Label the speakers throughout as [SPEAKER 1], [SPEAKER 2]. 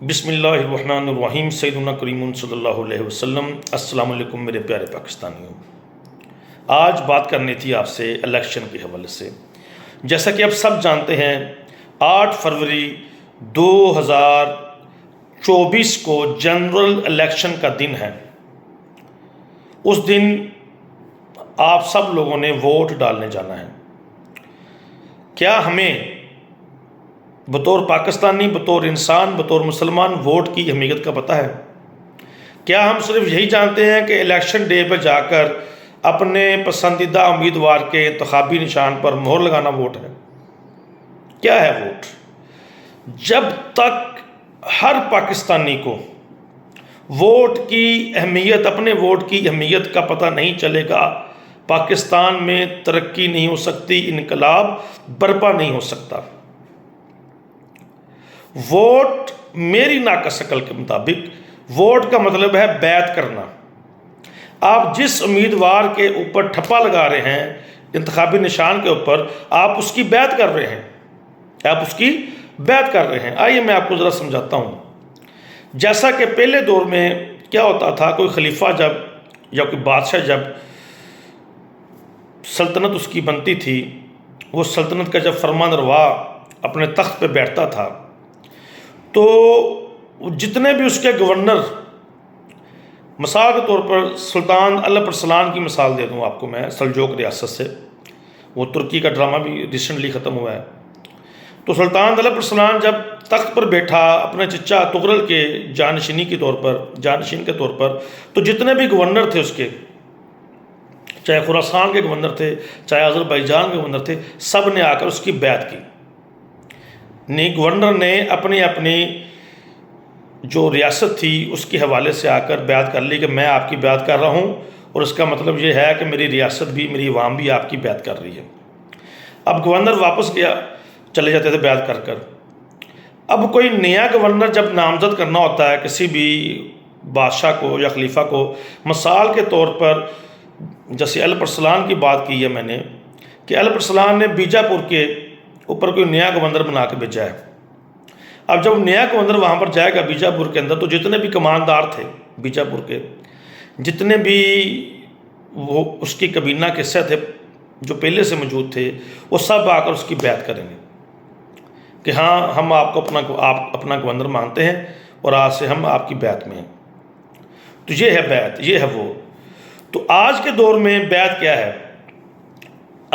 [SPEAKER 1] بسم اللہ الرحمن الرحیم سیدنا کریم صلی اللہ علیہ وسلم۔ السلام علیکم میرے پیارے پاکستانیوں، آج بات کرنی تھی آپ سے الیکشن کے حوالے سے۔ جیسا کہ آپ سب جانتے ہیں 8 فروری 2024 کو جنرل الیکشن کا دن ہے۔ اس دن آپ سب لوگوں نے ووٹ ڈالنے جانا ہے۔ کیا ہمیں بطور پاکستانی، بطور انسان، بطور مسلمان ووٹ کی اہمیت کا پتہ ہے؟ کیا ہم صرف یہی جانتے ہیں کہ الیکشن ڈے پر جا کر اپنے پسندیدہ امیدوار کے انتخابی نشان پر مہر لگانا ووٹ ہے؟ کیا ہے ووٹ؟ جب تک ہر پاکستانی کو ووٹ کی اہمیت، اپنے ووٹ کی اہمیت کا پتہ نہیں چلے گا، پاکستان میں ترقی نہیں ہو سکتی، انقلاب برپا نہیں ہو سکتا۔ ووٹ میری ناقص عقل کے مطابق ووٹ کا مطلب ہے بیعت کرنا۔ آپ جس امیدوار کے اوپر ٹھپا لگا رہے ہیں انتخابی نشان کے اوپر، آپ اس کی بیعت کر رہے ہیں، آئیے میں آپ کو ذرا سمجھاتا ہوں۔ جیسا کہ پہلے دور میں کیا ہوتا تھا، کوئی خلیفہ جب یا کوئی بادشاہ جب سلطنت اس کی بنتی تھی، وہ سلطنت کا جب فرمان روا اپنے تخت پہ بیٹھتا تھا تو جتنے بھی اس کے گورنر، مثال کے طور پر سلطان الپ ارسلان کی مثال دے دوں آپ کو میں، سلجوق ریاست سے، وہ ترکی کا ڈرامہ بھی ریسنٹلی ختم ہوا ہے۔ تو سلطان الپ ارسلان جب تخت پر بیٹھا اپنے چچا تغرل کے جانشین کے طور پر، تو جتنے بھی گورنر تھے اس کے، چاہے خراسان کے گورنر تھے، چاہے آذربائیجان کے گورنر تھے، سب نے آ کر اس کی بیعت کی۔ گورنر نے اپنی جو ریاست تھی اس کے حوالے سے آ کر بیعت کر لی کہ میں آپ کی بیعت کر رہا ہوں، اور اس کا مطلب یہ ہے کہ میری ریاست بھی، میری عوام بھی آپ کی بیعت کر رہی ہے۔ اب گورنر واپس گیا، چلے جاتے تھے بیعت کر کر۔ اب کوئی نیا گورنر جب نامزد کرنا ہوتا ہے کسی بھی بادشاہ کو یا خلیفہ کو، مثال کے طور پر جیسے الپ ارسلان کی بات کی ہے میں نے، کہ الپ ارسلان نے بیجاپور کے اوپر کوئی نیا گورنر بنا کے بھیجا ہے۔ اب جب نیا گورنر وہاں پر جائے گا بیجاپور کے اندر، تو جتنے بھی کماندار تھے بیجاپور کے، جتنے بھی وہ اس کی کابینہ کے حصے تھے جو پہلے سے موجود تھے، وہ سب آ کر اس کی بیعت کریں گے کہ ہاں ہم آپ کو اپنا گورنر مانتے ہیں اور آج سے ہم آپ کی بیعت میں ہیں۔ تو یہ ہے بیعت، یہ ہے وہ۔ تو آج کے دور میں بیعت کیا ہے؟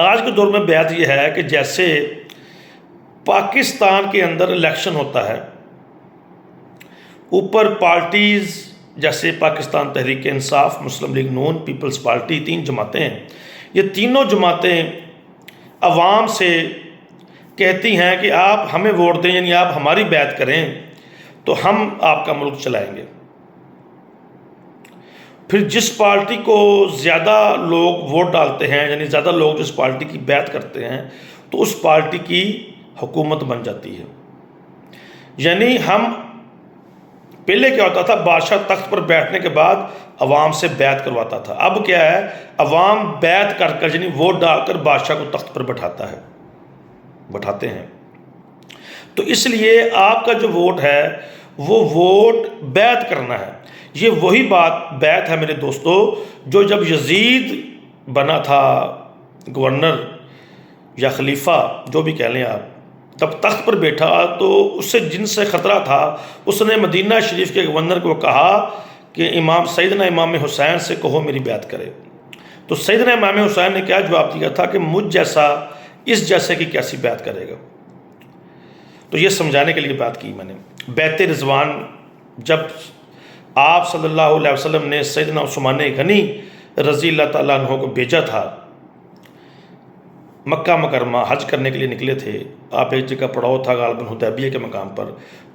[SPEAKER 1] آج کے دور میں بیعت یہ ہے کہ جیسے پاکستان کے اندر الیکشن ہوتا ہے، اوپر پارٹیز جیسے پاکستان تحریک انصاف، مسلم لیگ نون، پیپلز پارٹی، 3 جماعتیں ہیں۔ یہ تینوں جماعتیں عوام سے کہتی ہیں کہ آپ ہمیں ووٹ دیں، یعنی آپ ہماری بیعت کریں تو ہم آپ کا ملک چلائیں گے۔ پھر جس پارٹی کو زیادہ لوگ ووٹ ڈالتے ہیں، یعنی زیادہ لوگ جس پارٹی کی بیعت کرتے ہیں، تو اس پارٹی کی حکومت بن جاتی ہے۔ یعنی ہم پہلے کیا ہوتا تھا، بادشاہ تخت پر بیٹھنے کے بعد عوام سے بیعت کرواتا تھا۔ اب کیا ہے، عوام بیعت کر کر یعنی ووٹ ڈال کر بادشاہ کو تخت پر بٹھاتے ہیں۔ تو اس لیے آپ کا جو ووٹ ہے وہ ووٹ بیعت کرنا ہے۔ یہ وہی بیعت ہے میرے دوستو، جو جب یزید بنا تھا گورنر یا خلیفہ جو بھی کہہ لیں آپ، تب تخت پر بیٹھا تو اس سے جن سے خطرہ تھا، اس نے مدینہ شریف کے گورنر کو کہا کہ سیدنا امام حسین سے کہو میری بیعت کرے۔ تو سیدنا امام حسین نے کیا جواب دیا تھا کہ مجھ جیسا اس جیسے کی کیسی بیعت کرے گا۔ تو یہ سمجھانے کے لیے بات کی میں نے۔ بیعت رضوان جب آپ صلی اللہ علیہ وسلم نے سیدنا عثمان غنی رضی اللہ تعالیٰ عنہ کو بھیجا تھا، مکہ مکرمہ حج کرنے کے لیے نکلے تھے، آپ ایک جگہ پڑاؤ تھا غالباً حدیبیہ کے مقام پر،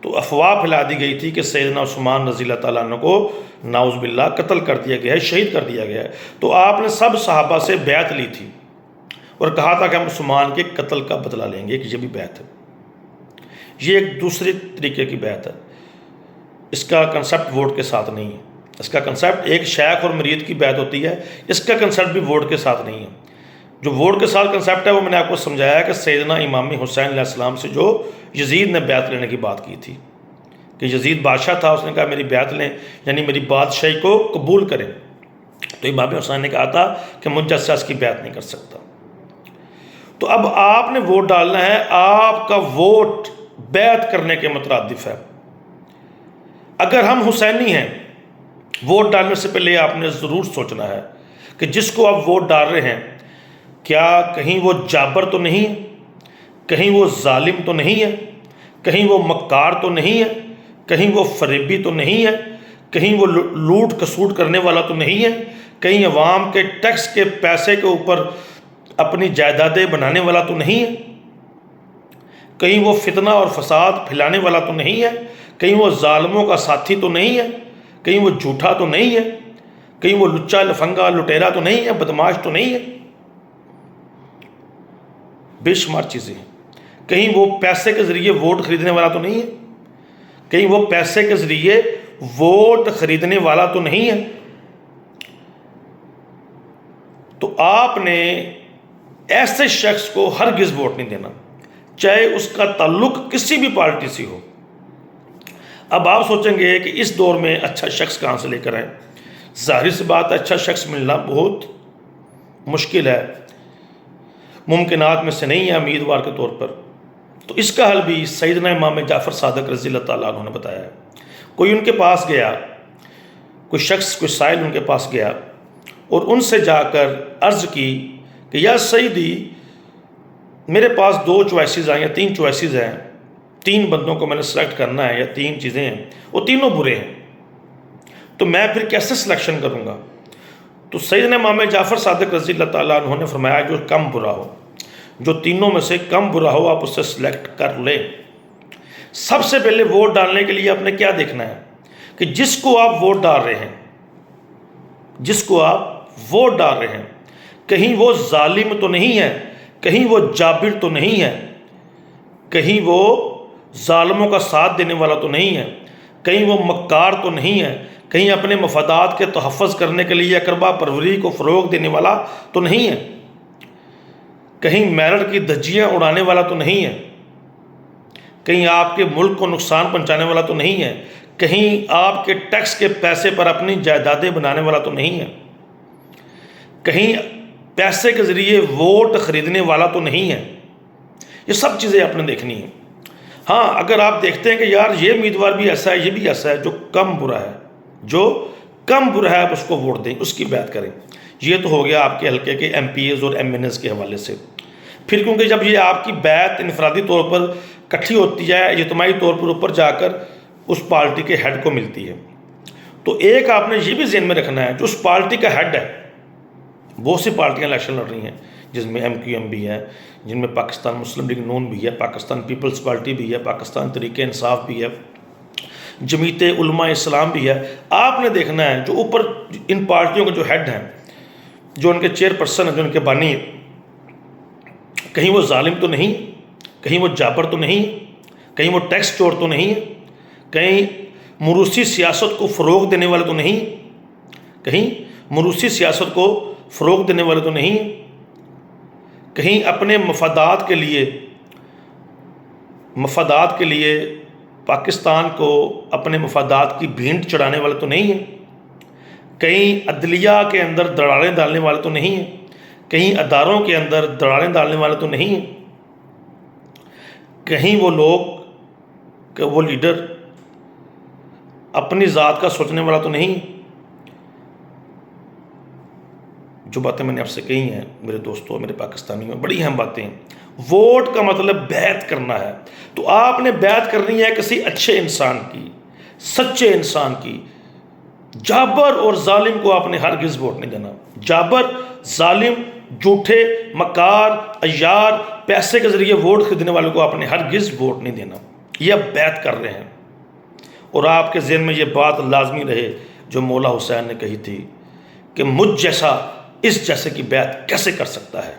[SPEAKER 1] تو افواہ پھیلا دی گئی تھی کہ سیدنا عثمان رضی اللہ تعالیٰ عنہ کو نعوذ باللہ قتل کر دیا گیا ہے، شہید کر دیا گیا ہے۔ تو آپ نے سب صحابہ سے بیعت لی تھی اور کہا تھا کہ ہم عثمان کے قتل کا بدلہ لیں گے، کہ یہ بھی بیعت ہے۔ یہ ایک دوسری طریقے کی بیعت ہے، اس کا کنسیپٹ ووٹ کے ساتھ نہیں ہے۔ اس کا کنسیپٹ ایک شیخ اور مرید کی بیعت ہوتی ہے، اس کا کنسیپٹ بھی ووٹ کے ساتھ نہیں ہے۔ جو ووٹ کے ساتھ کنسیپٹ ہے وہ میں نے آپ کو سمجھایا کہ سیدنا امام حسین علیہ السلام سے جو یزید نے بیعت لینے کی بات کی تھی کہ یزید بادشاہ تھا، اس نے کہا میری بیعت لیں، یعنی میری بادشاہی کو قبول کریں، تو امام حسین نے کہا تھا کہ مجھ جیسا اس کی بیعت نہیں کر سکتا۔ تو اب آپ نے ووٹ ڈالنا ہے، آپ کا ووٹ بیعت کرنے کے مترادف ہے۔ اگر ہم حسینی ہیں، ووٹ ڈالنے سے پہلے آپ نے ضرور سوچنا ہے کہ جس کو آپ ووٹ ڈال رہے ہیں کیا کہیں وہ جابر تو نہیں ہے، کہیں وہ ظالم تو نہیں ہے، کہیں وہ مکار تو نہیں ہے، کہیں وہ فریبی تو نہیں ہے، کہیں وہ لوٹ کسوٹ کرنے والا تو نہیں ہے، کہیں عوام کے ٹیکس کے پیسے کے اوپر اپنی جائیدادیں بنانے والا تو نہیں ہے، کہیں وہ فتنہ اور فساد پھیلانے والا تو نہیں ہے، کہیں وہ ظالموں کا ساتھی تو نہیں ہے، کہیں وہ جھوٹا تو نہیں ہے، کہیں وہ لچا لفنگا لٹیرا تو نہیں ہے، بدماش تو نہیں ہے، بے شمار چیزیں ہیں۔ کہیں وہ پیسے کے ذریعے ووٹ خریدنے والا تو نہیں ہے، کہیں وہ پیسے کے ذریعے ووٹ خریدنے والا تو نہیں ہے۔ تو آپ نے ایسے شخص کو ہرگز ووٹ نہیں دینا، چاہے اس کا تعلق کسی بھی پارٹی سے ہو۔ اب آپ سوچیں گے کہ اس دور میں اچھا شخص کہاں سے لے کر آئیں؟ ظاہر سی بات ہے اچھا شخص ملنا بہت مشکل ہے، ممکنات میں سے نہیں ہے امیدوار کے طور پر۔ تو اس کا حل بھی سیدنا امام جعفر صادق رضی اللہ تعالیٰ عنہ نے بتایا ہے۔ کوئی ان کے پاس گیا، کوئی شخص، کوئی سائل ان کے پاس گیا اور ان سے جا کر عرض کی کہ یا سیدی، میرے پاس 2 چوائسز ہیں یا 3 چوائسز ہیں، 3 بندوں کو میں نے سلیکٹ کرنا ہے یا 3 چیزیں ہیں، وہ تینوں برے ہیں، تو میں پھر کیسے سلیکشن کروں گا؟ تو سیدنا امام جعفر صادق رضی اللہ تعالیٰ عنہ نے فرمایا جو کم برا ہو، جو تینوں میں سے کم برا ہو آپ اس سے سلیکٹ کر لیں۔ سب سے پہلے ووٹ ڈالنے کے لیے آپ نے کیا دیکھنا ہے کہ جس کو آپ ووٹ ڈال رہے ہیں، جس کو آپ ووٹ ڈال رہے ہیں، کہیں وہ ظالم تو نہیں ہے، کہیں وہ جابر تو نہیں ہے، کہیں وہ ظالموں کا ساتھ دینے والا تو نہیں ہے، کہیں وہ مکار تو نہیں ہے، کہیں اپنے مفادات کے تحفظ کرنے کے لیے اقربا پروری کو فروغ دینے والا تو نہیں ہے، کہیں میرٹ کی دھجیاں اڑانے والا تو نہیں ہے، کہیں آپ کے ملک کو نقصان پہنچانے والا تو نہیں ہے، کہیں آپ کے ٹیکس کے پیسے پر اپنی جائیدادیں بنانے والا تو نہیں ہے، کہیں پیسے کے ذریعے ووٹ خریدنے والا تو نہیں ہے۔ یہ سب چیزیں آپ نے دیکھنی ہیں۔ ہاں اگر آپ دیکھتے ہیں کہ یار یہ امیدوار بھی ایسا ہے، یہ بھی ایسا ہے، جو کم برا ہے، جو کم برا ہے آپ اس کو ووٹ دیں، اس کی بیعت کریں۔ یہ تو ہو گیا آپ کے حلقے کے ایم پی ایز اور ایم این ایز کے حوالے سے۔ پھر کیونکہ جب یہ آپ کی بیعت انفرادی طور پر کٹھی ہوتی ہے، اجتماعی طور پر اوپر جا کر اس پارٹی کے ہیڈ کو ملتی ہے، تو ایک آپ نے یہ بھی ذہن میں رکھنا ہے جو اس پارٹی کا ہیڈ ہے۔ بہت سی پارٹیاں الیکشن لڑ رہی ہیں، جس میں ایم کیو ایم بھی ہے، جن میں پاکستان مسلم لیگ نون بھی ہے، پاکستان پیپلز پارٹی بھی ہے، پاکستان تحریک انصاف بھی ہے، جمیعت علماء اسلام بھی ہے۔ آپ نے دیکھنا ہے جو اوپر ان پارٹیوں کے جو ہیڈ ہیں، جو ان کے چیئر پرسن ہیں، جو ان کے بانی ہیں، کہیں وہ ظالم تو نہیں، کہیں وہ جابر تو نہیں، کہیں وہ ٹیکس چور تو نہیں ہے، کہیں موروثی سیاست کو فروغ دینے والے تو نہیں، کہیں موروثی سیاست کو فروغ دینے والے تو نہیں، کہیں اپنے مفادات کے لیے پاکستان کو اپنے مفادات کی بھینٹ چڑھانے والے تو نہیں ہیں، کہیں عدلیہ کے اندر دراڑیں ڈالنے والے تو نہیں ہیں، کہیں اداروں کے اندر دراڑیں ڈالنے والے تو نہیں ہیں، کہیں وہ لوگ کہ وہ لیڈر اپنی ذات کا سوچنے والا تو نہیں۔ جو باتیں میں نے آپ سے کہی ہیں میرے دوستوں، میرے پاکستانیوں، بڑی اہم باتیں ہیں۔ ووٹ کا مطلب بیعت کرنا ہے، تو آپ نے بیعت کرنی ہے کسی اچھے انسان کی، سچے انسان کی۔ جابر اور ظالم کو آپ نے ہرگز ووٹ نہیں دینا۔ جابر، ظالم، جھوٹے، مکار، عیار، پیسے کے ذریعے ووٹ خریدنے والوں کو آپ نے ہرگز ووٹ نہیں دینا۔ یہ آپ بیعت کر رہے ہیں، اور آپ کے ذہن میں یہ بات لازمی رہے جو مولا حسین نے کہی تھی کہ مجھ جیسا اس جیسے کی بیعت کیسے کر سکتا ہے،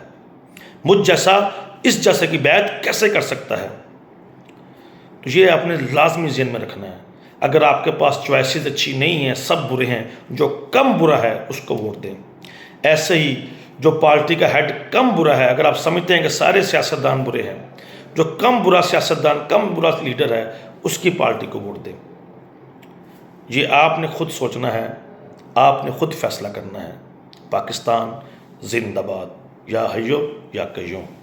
[SPEAKER 1] مجھ جیسا اس جیسے کی بیعت کیسے کر سکتا ہے۔ تو یہ آپ نے لازمی ذہن میں رکھنا ہے۔ اگر آپ کے پاس چوائسز اچھی نہیں ہیں، سب برے ہیں، جو کم برا ہے اس کو ووٹ دیں۔ ایسے ہی جو پارٹی کا ہیڈ کم برا ہے، اگر آپ سمجھتے ہیں کہ سارے سیاستدان برے ہیں، جو کم برا سیاستدان، کم برا لیڈر ہے، اس کی پارٹی کو ووٹ دیں۔ یہ آپ نے خود سوچنا ہے، آپ نے خود فیصلہ کرنا ہے۔ پاکستان زندہ باد، یا حیو یا قیوم۔